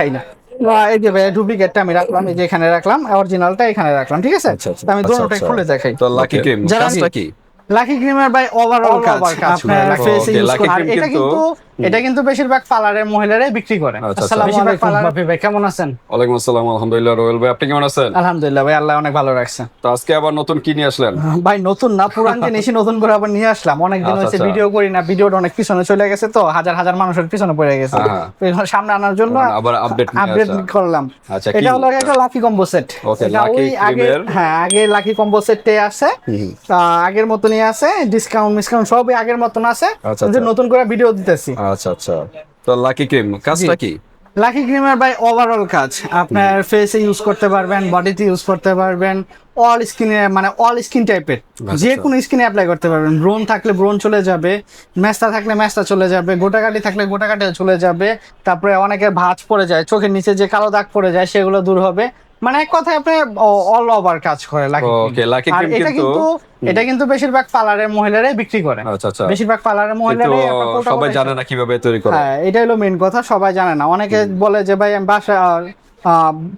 চাই না। এই যে ভাই ডুপ্লিকেটটা আমি রাখলাম, এই যে এখানে রাখলাম, অরিজিনালটা এখানে রাখলাম, ঠিক আছে? আমি দুটোটাই খুলে দেখাই। তো লাকি ক্রিম কাজটা কি? লাকি ক্রিমের ভাই ওভারঅল কাজ আপনার ফেসে ইউজ করে। আর এটা কিন্তু বেশিরভাগ পার্লারের মহিলারাই বিক্রি করে। আসসালামু আলাইকুম বাপি ভাই, কেমন আছেন? ওয়ালাইকুম আসসালাম, আলহামদুলিল্লাহ। রোয়েল ভাই, আপনি কেমন আছেন? আলহামদুলিল্লাহ ভাই, আল্লাহ অনেক ভালো রাখছে। তো আজকে আবার নতুন কি নিয়ে আসলেন? ভাই নতুন না, পুরান জিনিসই নতুন করে আবার নিয়ে আসলাম। অনেকদিন হয়েছে ভিডিও করি না, ভিডিওটা অনেক পিছনে চলে গেছে, তো হাজার হাজার মানুষের পিছনে পড়ে গেছে। সামনে আনার জন্য আবার আপডেট করলাম। এটা হলো একটা লাকি কম্বো সেট। এটা ওই আগে লাকি কম্বো সেটে আছে, আগের মতনই আছে, ডিসকাউন্ট সবই আগের মতন আছে, নতুন করে ভিডিও দিতেছি। আচ্ছা আচ্ছা। তো লাকি ক্রিম কাজটা কি? লাকি ক্রিমের ভাই ওভারঅল কাজ আপনার ফেসে ইউজ করতে পারবেন, বডিতে ইউজ করতে পারবেন, অল স্কিনে, মানে অল স্কিন টাইপের যে কোনো স্কিনে অ্যাপ্লাই করতে পারবেন। ব্রণ থাকলে ব্রণ চলে যাবে, মেস্তা থাকলে মেস্তা চলে যাবে, গোটাকাটি থাকলে গোটাকাটি চলে যাবে। তারপরে অনেকের ভাঁজ পড়ে যায়, চোখের নিচে যে কালো দাগ পড়ে যায় সেগুলো দূর হবে। মানে এক কথায় আপনি অল ওভার কাজ করে লাকি ক্রিম। এটা কিন্তু বেশিরভাগ পার্লারের মহিলারাই বিক্রি করে। বেশিরভাগ পার্লারের মহিলারাই সবাই জানে না কিভাবে তৈরি করে। হ্যাঁ, এটা হলো মেইন কথা, সবাই জানে না। অনেকে বলে যে ভাই আমি বাসা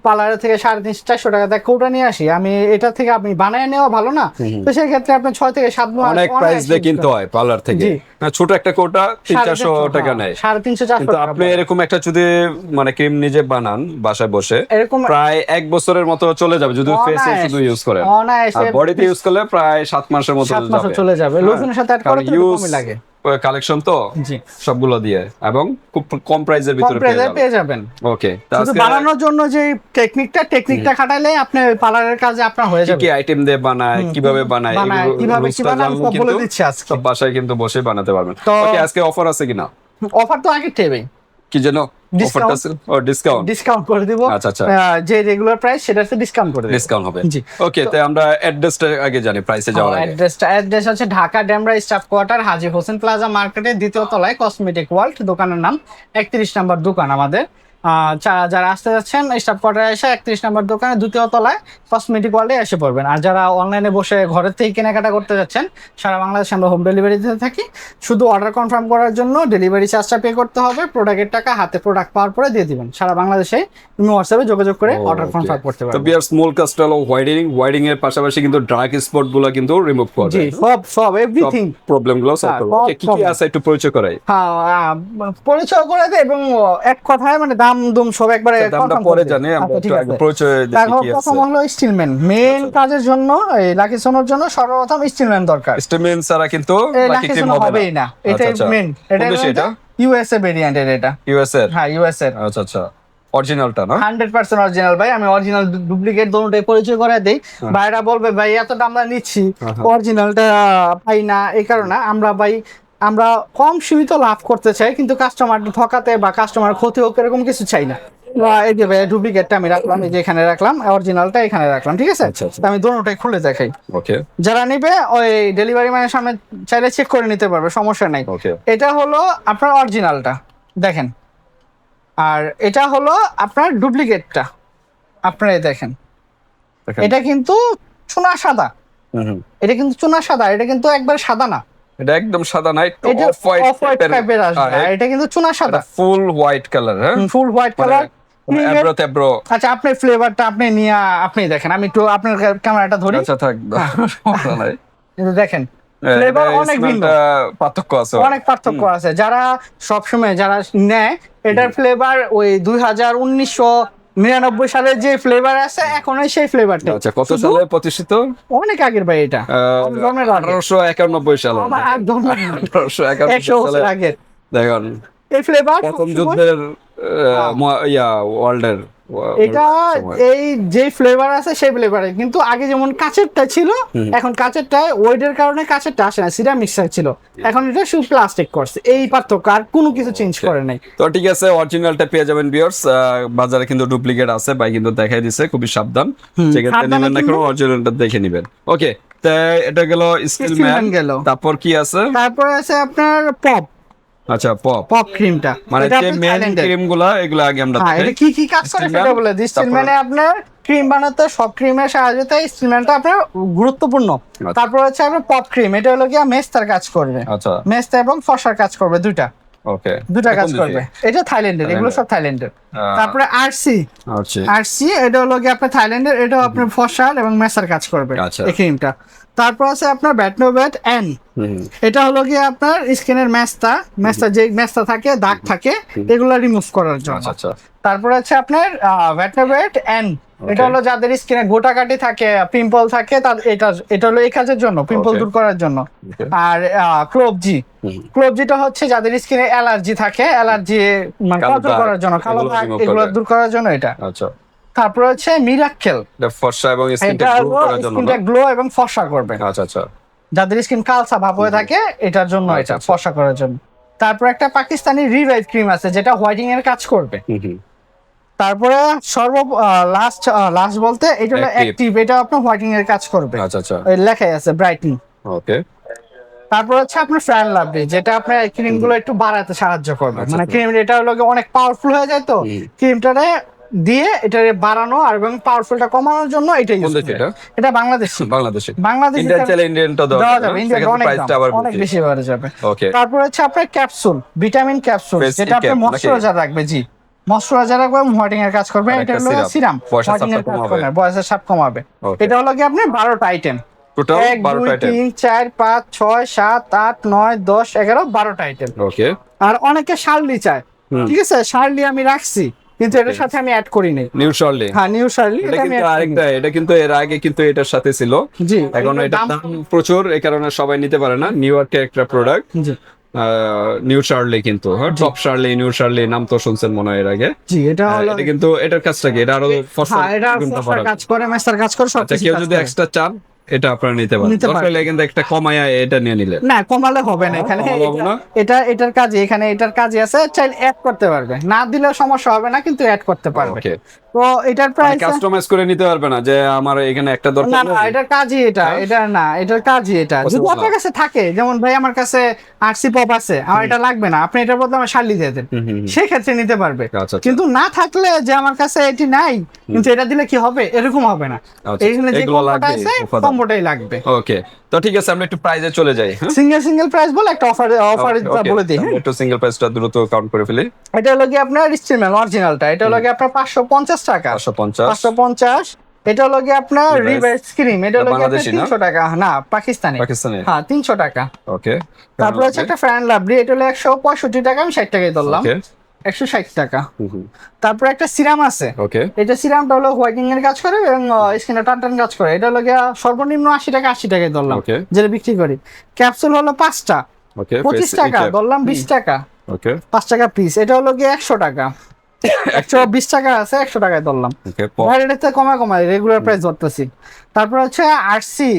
পার্লার থেকে 350-400 টাকা দিয়ে কৌটা নিয়ে আসি, আমি এটা থেকে আপনি বানায় নেওয়া ভালো না? তো সেই ক্ষেত্রে আপনার 6 থেকে 7 মাস অনেক প্রাইস দিয়ে কিনতে হয় পার্লার থেকে। ছোট একটা কৌটা 300-400 টাকা নেয়, 350-400 টাকা। আপনি এরকম একটা যদি মানে ক্রিম নিজে বানান বাসায় বসে, এরকম প্রায় 1 বছরের মতো চলে যাবে যদি ফেসে শুধু ইউজ করেন। আর বডিতে ইউজ করলে প্রায় 7 মাসের মতো চলে যাবে। লোশনের সাথে অ্যাড করতে কমই লাগে। কালেকশন তো সবগুলো দিয়ে, এবং খুব কম প্রাইসের ভিতরে পেয়ে যাবেন। ওকে, শুধু বানানোর জন্য যে টেকনিকটা খাটাইলে আপনি পার্লারের কাজে আপনার হয়ে যাবে। কি আইটেম দিয়ে বানায়, কিভাবে বানায়, কিভাবে কি বানায় সব বলে দিচ্ছি আজকে। সব বাসায় কিন্তু বসে বানাতে পারবেন। ওকে, আজকে অফার আছে কিনা? অফার তো আগে টেবে কি যেন অফারটা আছে, ও ডিসকাউন্ট করে দিব। আচ্ছা আচ্ছা, যে রেগুলার প্রাইস সেটাতে ডিসকাউন্ট হবে। জি, ওকে। তাই আমরা অ্যাড্রেসটা আগে জানি, প্রাইসে যাওয়ার আগে। অ্যাড্রেস হচ্ছে ঢাকা ডেমরা স্টাফ কোয়ার্টার, হাজী হোসেন প্লাজা মার্কেটের 2য় তলায়, কসমেটিক ওয়ার্ল্ড দোকানের নাম। 31 নম্বর দোকান আমাদের। যারা আসতে যাচ্ছেন স্টাফ কোয়ার্টারে এসে 31 নম্বর দোকানে 2য় তলায় কসমেটিক ওয়ার্ল্ডে এসে পড়বেন। আর যারা অনলাইনে বসে ঘরের থেকে কেনাকাটা করতে যাচ্ছেন, সারা বাংলাদেশে আমরা হোম ডেলিভারি দিতে থাকি। শুধু অর্ডার কনফার্ম করার জন্য ডেলিভারি চার্জটা পে করতে হবে, প্রোডাক্টের টাকা হাতে প্রোডাক্ট পাওয়ার পরে দিয়ে দিবেন। সারা বাংলাদেশে হোয়াটসঅ্যাপে যোগাযোগ করে অর্ডার কনফার্ম করতে পারবেন। তো বিয়ার স্মল কাস্টল হোয়াইটেনিং এর পাশাপাশি কিন্তু ডার্ক স্পট গুলো কিন্তু রিমুভ করবে। জি, সব এভরিথিং প্রবলেম গুলো সলভ করবে। ওকে, কি কি আছে একটু পরিচয় করাই। হ্যাঁ, পরিচয় করে দেই, এবং এক কথায় মানে দাম সব একবারে কনফার্ম পরে জানি আমরা। একটু আগে পরিচয় দিই কি আছে। প্রথম হলো স্টিলম্যান। মেইন কাজের জন্য এই লাকি সোনার জন্য সর্বপ্রথম স্টিলম্যান দরকার। স্টিলম্যান ছাড়া কিন্তু লাকি ক্রিম হবেই না। এটাই মেইন। এটা ইউএসএ ভেরিয়েন্টের। এটা ইউএসএ? হ্যাঁ, ইউএসএ। আচ্ছা আচ্ছা, অরিজিনালটা না? 100% অরিজিনাল ভাই। আমি অরিজিনাল ডুপ্লিকেট দুটোই পরিচয় করে দেই। ভাইরা বলবে ভাই এত দাম নিচ্ছি, অরিজিনালটা পাই না। এই কারণে আমরা কম সীমিত লাভ করতে চাই, কিন্তু কাস্টমার ঠকাতে বা কাস্টমার ক্ষতি হোক এরকম কিছু চাই না। এই যে ভাই ডুপ্লিকেটটা আমি রাখলাম, এই যে এখানে রাখলাম, অরিজিনালটা এখানে রাখলাম, ঠিক আছে? আমি দুটোটাই খুলে দেখাই। ওকে, যারা নিবে ওই ডেলিভারি ম্যানের সামনে চাইলে চেক করে নিতে পারবে, সমস্যা নাই। এটা হলো আপনার অরিজিনালটা, দেখেন। আর এটা হলো আপনার ডুপ্লিকেটটা, আপনারা দেখেন। এটা কিন্তু চুনা সাদা। এটা কিন্তু চুনা সাদা, এটা কিন্তু একবার সাদা না। এটা একদম সাদা না, একটু অফ হোয়াইট টাইপের আসবে। এটা কিন্তু চুনা সাদা, ফুল হোয়াইট কালার। হ্যাঁ, ফুল হোয়াইট কালার। এবড়ো। আচ্ছা, আপনি ফ্লেভারটা আপনি নিয়ে আপনি দেখেন। আমি একটু আপনার ক্যামেরাটা ধরি। আচ্ছা, থাক, সমস্যা নাই। কিন্তু দেখেন ফ্লেভার অনেক ভিন্ন, অনেক পার্থক্য আছে। যারা সবসময় যারা নেয় এটার ফ্লেভার ওই 1999 সালের যে ফ্লেভার আছে, এখন সেই ফ্লেভারটা। আচ্ছা, কত সালে প্রতিষ্ঠিত? অনেক আগের ভাই, এটা 1891 সালে। 1891 সালের আগের। দেখুন, এই ফ্লেভার প্রথম যুদ্ধের ওয়ার্ল্ডের এটা এই যে ফ্লেভার আছে সেই ফ্লেভারে। কিন্তু আগে যেমন কাচেরটা ছিল, এখন কাচেরটা ওয়েটের কারণে কাচেরটা আসে না, সিরামিক্স ছিল। এখন এটা শুধু প্লাস্টিক করছে, এই পার্থক্য, আর কোনো কিছু চেঞ্জ করে নাই। তো ঠিক আছে, অরিজিনালটা পেয়ে যাবেন ভিউয়ার্স। বাজারে কিন্তু ডুপ্লিকেট আছে, ভাই কিন্তু দেখাই দিছে, খুবই সাবধান। সেক্ষেত্রে নেবেন না, কেন অরিজিনালটা দেখে নেবেন। ওকে, তাই এটা গেল স্টিলম্যান গেল। তারপর কি আছে? তারপর আছে আপনার পপ। আচ্ছা, পপ ক্রিমটা, মানে যে মেইন ক্রিমগুলো, এগুলো আগে আমরা দেখাই। এটা কি কাজ করে সেটা বলে দিই। স্টিলম্যানে আপনার ক্রিম বানাতে সব ক্রিমের সাহায্যে স্টিলম্যানটা আপনার গুরুত্বপূর্ণ। তারপর হচ্ছে আপনার পপ ক্রিম। এটা হলো কি মেস্তার কাজ করবে। আচ্ছা, মেস্তা এবং ফসার কাজ করবে, দুইটা। ওকে, দুটা কাজ করবে। এটা থাইল্যান্ডের, এগুলো সব থাইল্যান্ডের। তারপরে আরসি, আরসি এটা হলো কি আপনার থাইল্যান্ডের, এটা আপনার ফসার এবং মেসার কাজ করবে এই ক্রিমটা। তারপর আছে আপনার ব্যাটনোভেট এন, এটা হলো কি আপনার স্কিনের মেস্তা যে মেস্তা থাকে, দাগ থাকে, এগুলো রিমুভ করার জন্য। তারপর আছে আপনার ব্যাটনোভেট এন, এটা হলো যাদের স্কিনে গোটাকাটি থাকে, পিম্পল থাকে, এটা হলো এই কাজের জন্য, পিম্পল দূর করার জন্য। আর ক্লোবজিটা হচ্ছে যাদের স্কিনে অ্যালার্জি থাকে, অ্যালার্জি মানে কন্ট্রোল করার জন্য, কালো দাগ এগুলো দূর করার জন্য এটা। আচ্ছা। তারপর হচ্ছে মিরাক্কেল, এটা ফর্সা এবং স্কিনটা গ্লো করার জন্য, স্কিনটা গ্লো এবং ফর্সা করবে। আচ্ছা আচ্ছা, যাদের স্কিন কালচা ভাব হয়ে থাকে এটার জন্য, এটা ফর্সা করার জন্য। তারপর একটা পাকিস্তানি রিভাইভ ক্রিম আছে যেটা হোয়াইটিং এর কাজ করবে। তারপরে লাস্ট বলতে এটা হলো অ্যাক্টিভ, এটা আপনার হোয়াইটিং এর কাজ করবে। আচ্ছা আচ্ছা, লেখাই আছে ব্রাইটনিং। ওকে। তারপর হচ্ছে আপনার ফ্যান লাভলি, যেটা আপনার ক্রিম গুলো একটু বাড়াতে সাহায্য করবে। মানে ক্রিম এটা হলো অনেক পাওয়ারফুল হয়ে যায়, তো ক্রিমটারে দিয়ে এটা বাড়ানো আর এবং পাওয়ারফুলটা কমানোর জন্য এটা ইউজ করে। এটা বাংলাদেশি ইন্ডিয়ান চাইলে ইন্ডিয়ানটা দেওয়া যাবে, ইন্ডিয়ান অনেক বেশি বাড়ে যাবে। তারপর হচ্ছে আপনার ক্যাপসুল, ভিটামিন ক্যাপসুল, যেটা আপনার ময়শ্চারাইজার রাখবে। জি, ময়শ্চারাইজার রাখবে, হোয়াইটিং এর কাজ করবে। এটা হলো সিরাম, হোয়াইটিং এর কাজ করবে, বয়সের ছাপ কমাবে। এটা হলো কি আপনি 12টা আইটেম, টোটাল 12টা আইটেম, 3 4 5 6 7 8 9 10 11 12টা আইটেম। ওকে। আর অনেকে শার্লি চায়, ঠিক আছে, শার্লি আমি রাখছি কিন্তু এটার সাথে আমি অ্যাড করি নাই। নিউ শার্লি, হ্যাঁ নিউ শার্লি, এটা কিন্তু আরেকটা, এটা কিন্তু এর আগে কিন্তু এটার সাথে ছিল। জি, এখন এটার দাম প্রচুর, এই কারণে সবাই নিতে পারে না। নিউ ইয়র্কের একটা প্রোডাক্ট। জি, নিউ শার্লি কিন্তু, হ্যাঁ টপ শার্লি, নিউ শার্লি নাম তো শুনছেন মনে হয় এর আগে। জি, এটা হলো, এটা কিন্তু এটার কাজটা কি, এটা আরো ফসল কাজ করে, মেসার কাজ করে, সব কিছু। কেউ যদি এক্সট্রা চান এটা আপনারা নিতে পারেন, দরকার হলে কিন্তু একটা কমায়া এটা নিয়ে নিলে। না, কমালে হবে না, এখানে এটার কাজে, এখানে এটার কাজে আছে, চাইলে অ্যাড করতে পারবে, না দিলেও সমস্যা হবে না, কিন্তু অ্যাড করতে পারবে। তো এটার প্রাইস কাস্টমাইজ করে নিতে পারবে না যে আমার এখানে একটা দরকার, না এটার কাজই এটা, এটা না এটার কাজই এটা। যদি আপনার কাছে থাকে, যেমন ভাই আমার কাছে আরসি পপ আছে, আমার এটা লাগবে না, আপনি এটার বদলে আমার শার্লি দিয়ে দেন, সেই ক্ষেত্রে নিতে পারবে। কিন্তু না থাকলে যে আমার কাছে এটি নাই কিন্তু এটা দিলে কি হবে, এরকম হবে না। এইখানে যে কম্বোটা আছে, কম্বোটাই লাগবে। ওকে, তো ঠিক আছে, আমরা একটু প্রাইসে চলে যাই। সিঙ্গেল প্রাইস বলে একটা অফার বলে দিই। একটু সিঙ্গেল প্রাইসটা দ্রুত কাউন্ট করে ফেলি। এটা হলো কি আপনার স্টিলম্যান অরিজিনালটা, এটা হলো কি আপনার 550 টাকা। 550। এটা হলো কি আপনার রিভার্স ক্রিম, এটা হলো কি 300 টাকা। না, পাকিস্তানি। হ্যাঁ 300 টাকা। ওকে। তারপর হচ্ছে একটা ফ্যান লাভলি, এটা হলো 165 টাকা, আমি 60 টাকায় ধরলাম। 160 টাকা। তারপর একটা সিরাম আছে, এটা সিরামটা হলো হোয়াইটিং এর কাজ করে এবং স্কিনে টান কাজ করে। এটা হলো সর্বনিম্ন 80 টাকা, 80 টাকায় ধরলাম, যেটা বিক্রি করি। ক্যাপসুল হলো 5টা, 25 টাকা, ধরলাম 20 টাকা। 5 টাকা পিস। এটা হলো কি 100 টাকা, 120 টাকা আছে, 100 টাকায় ধরলাম। এটাতে কমায় রেগুলার প্রাইস ধরতেছি। তারপর হচ্ছে আরসি,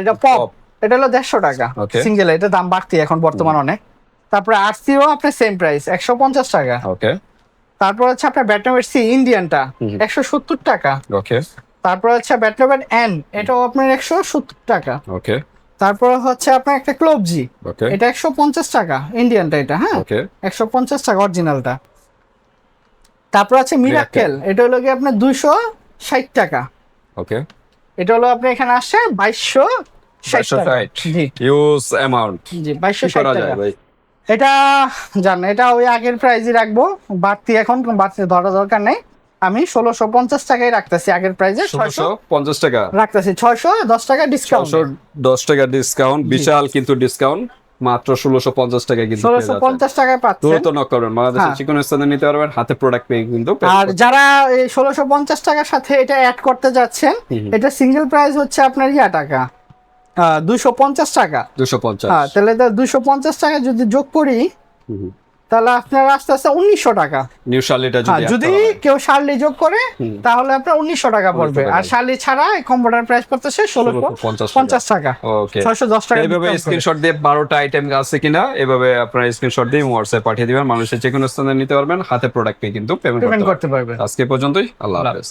এটা পপ, এটা হলো 150 টাকা সিঙ্গেল, এটা দাম বাড়তি এখন বর্তমান অনেক। তারপরে আরসিও আপনার সেম প্রাইস, 150 টাকা। ওকে। তারপর হচ্ছে আপনার ব্যাটনোভেট সি ইন্ডিয়ানটা 170 টাকা। ওকে। তারপর হচ্ছে ব্যাটনোভেট এন, এটাও আপনার 170 টাকা। ওকে। তারপর হচ্ছে আপনার একটা ক্লোবজি, এটা 150 টাকা ইন্ডিয়ানটা, এটা হ্যাঁ 150 টাকা অরিজিনালটা। তারপর আছে মিরাক্কেল, এটা হলো কি আপনার 260 টাকা। ওকে। এটা হলো আপনি এখানে আসছে 2260। জি, ইউজ অ্যামাউন্ট। জি, 2260 টাকা। এটা জান, এটা ওই আগের প্রাইসই রাখবো, বাড়তি এখন বাড়তি ধরা দরকার নেই। আমি 1650 টাকায় রাখতেছি, আগের প্রাইসে 650 টাকা রাখতেছি, 610 টাকা ডিসকাউন্ট, 610 টাকা ডিসকাউন্ট, বিশাল কিন্তু ডিসকাউন্ট, মাত্র 1650 টাকায় কিন্তু 1650 টাকায় পাচ্ছেন। দ্রুত নক করবেন, বাংলাদেশের চিকন স্থানে নিতে পারবেন, হাতে প্রোডাক্ট পেয়ে কিন্তু। আর যারা এই 1650 টাকার সাথে এটা অ্যাড করতে যাচ্ছেন, এটা সিঙ্গেল প্রাইস হচ্ছে আপনার টাকা 250 টাকা। 250, হ্যাঁ, তাহলে 250 টাকা যদি যোগ করি তাহলে আপনার আস্তে আস্তে 1900 টাকা। নিউ শার্লিটা যদি কেউ শার্লি যোগ করে তাহলে আপনার 1900 টাকা পড়বে। আর শার্লি ছাড়া এই কম্বোটার প্রাইস পড়তেছে 1650 টাকা। ওকে, 610 টাকা। এইভাবে স্ক্রিনশট দিয়ে 12টা আইটেম আছে কিনা এভাবে আপনারা স্ক্রিনশট দিয়ে হোয়াটসঅ্যাপে পাঠিয়ে দিবেন, মানুষের যে কোনো স্থানে নিতে পারবেন, হাতে প্রোডাক্ট পেয়ে কিন্তু পেমেন্ট করতে পারবেন। আজকে পর্যন্তই, আল্লাহ হাফেজ।